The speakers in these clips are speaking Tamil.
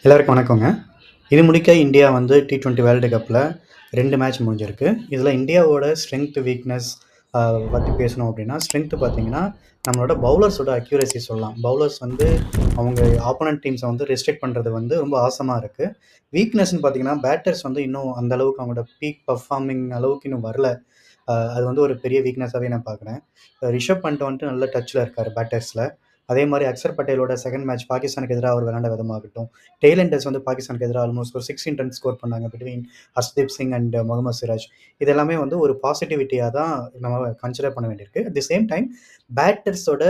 எல்லாருக்கும் வணக்கங்க. இது முடிக்க இந்தியா வந்து T20 வேர்ல்டு கப்பில் 2 மேட்ச் முடிஞ்சிருக்கு. இதில் இந்தியாவோட ஸ்ட்ரென்த், வீக்னஸ் பற்றி பேசணும் அப்படின்னா, ஸ்ட்ரென்த் பார்த்தீங்கன்னா, நம்மளோட பவுலர்ஸோட அக்யூரசி சொல்லலாம். பவுலர்ஸ் வந்து அவங்க ஆப்போனன்ட் டீம்ஸை வந்து ரெஸ்ட்ரிக்ட் பண்ணுறது வந்து ரொம்ப ஆசமாக இருக்குது. வீக்னஸ்ன்னு பார்த்தீங்கன்னா, பேட்டர்ஸ் வந்து இன்னும் அந்த அளவுக்கு அவங்களோட பீக் பர்ஃபார்மிங் அளவுக்கு இன்னும் வரல. அது வந்து ஒரு பெரிய வீக்னஸாகவே நான் பார்க்குறேன். ரிஷப் பண்ட் வந்துட்டு நல்ல டச்சில் இருக்கார் பேட்டர்ஸில். அதே மாதிரி அக்சர் பட்டேலோட செகண்ட் மேட்ச் பாகிஸ்தானுக்கு எதிராக அவர் விளையாண்ட விதமாகட்டும், டெய்ல் எண்டர்ஸ் வந்து பாகிஸ்தானுக்கு எதிராக ஆல்மோஸ்ட் ஒரு 16 ரன் ஸ்கோர் பண்ணாங்க பிட்வீன் ஹர்ஷ்தீப் சிங் அண்ட் முகமது சிராஜ். இது எல்லாமே வந்து ஒரு பாசிட்டிவிட்டியாக தான் நம்ம கன்சிடர் பண்ண வேண்டியிருக்கு. அட் தி சேம் டைம் பேட்டர்ஸோட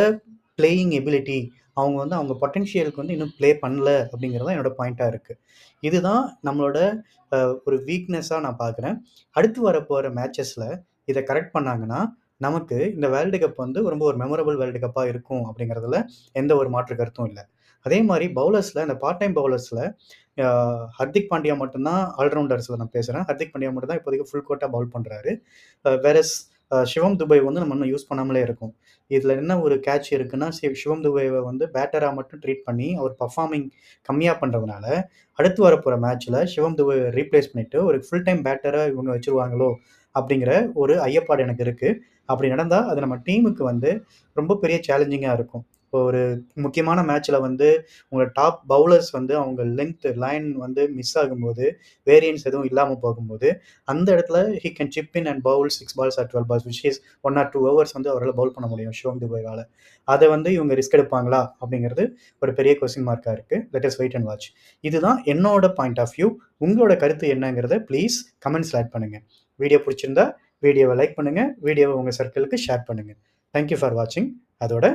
பிளேயிங் எபிலிட்டி, அவங்க வந்து அவங்க பொட்டன்ஷியலுக்கு வந்து இன்னும் ப்ளே பண்ணல அப்படிங்கிறது தான் என்னோட பாயிண்ட்டாக இருக்குது. இதுதான் நம்மளோட ஒரு வீக்னஸாக நான் பார்க்குறேன். அடுத்து வரப்போகிற மேட்சஸில் இதை கரெக்ட் பண்ணாங்கன்னா, நமக்கு இந்த வேர்ல்டு கப் வந்து ரொம்ப ஒரு மெமரபிள் வேர்ல்டு கப்பாக இருக்கும் அப்படிங்கிறதுல எந்த ஒரு மாற்று கருத்தும் இல்லை. அதே மாதிரி பவுலர்ஸில் இந்த பார்ட் டைம் பவுலர்ஸில் ஹர்திக் பாண்டியா மட்டும்தான் ஆல்ரவுண்டர்ஸில் நான் பேசுகிறேன். ஹர்திக் பாண்டியா மட்டும் தான் இப்போதைக்கு ஃபுல் கோட்டாக பவுல் பண்ணுறாரு. வேறஸ் சிவம் துபை வந்து நம்ம இன்னும் யூஸ் பண்ணாமலே இருக்கோம். இதில் என்ன ஒரு கேட்ச் இருக்குன்னா, சிவம் துபைவை வந்து பேட்டராக மட்டும் ட்ரீட் பண்ணி அவர் பர்ஃபார்மிங் கம்மியாக பண்ணுறதுனால, அடுத்து வரப்போகிற மேட்ச்சில் சிவம் துபை ரீப்ளேஸ் பண்ணிவிட்டு ஒரு ஃபுல் டைம் பேட்டராக இவங்க வச்சுருவாங்களோ அப்படிங்கிற ஒரு ஐயப்பாடு எனக்கு இருக்குது. அப்படி நடந்தால் அது நம்ம டீமுக்கு வந்து ரொம்ப பெரிய சேலஞ்சிங்காக இருக்கும். இப்போ ஒரு முக்கியமான மேட்ச்சில் வந்து உங்களோட டாப் பவுலர்ஸ் வந்து அவங்க லென்த் லைன் வந்து மிஸ் ஆகும்போது, வேரியன்ஸ் எதுவும் இல்லாமல் போகும்போது, அந்த இடத்துல he can chip in and bowl 6 balls or 12 balls which is 1 or 2 overs வந்து அவரால் பவுல் பண்ண முடியும் சிவம் துபைவால். அதை வந்து இவங்க ரிஸ்க் எடுப்பாங்களா அப்படிங்கிறது ஒரு பெரிய கொஸ்டின் மார்க்காக இருக்குது. Let us wait and watch. இதுதான் என்னோட பாயிண்ட் ஆஃப் வியூ. உங்களோட கருத்து என்னங்கிறத ப்ளீஸ் கமெண்ட்ஸில் ஆட் பண்ணுங்கள். வீடியோ பிடிச்சிருந்தா வீடியோவை லைக் பண்ணுங்கள், வீடியோவை உங்கள் சர்க்கிளுக்கு ஷேர் பண்ணுங்கள். தேங்க்யூ ஃபார் வாட்சிங். அதோட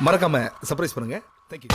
மறக்காம சர்ப்ரைஸ் பண்ணுங்க. தேங்க்யூ.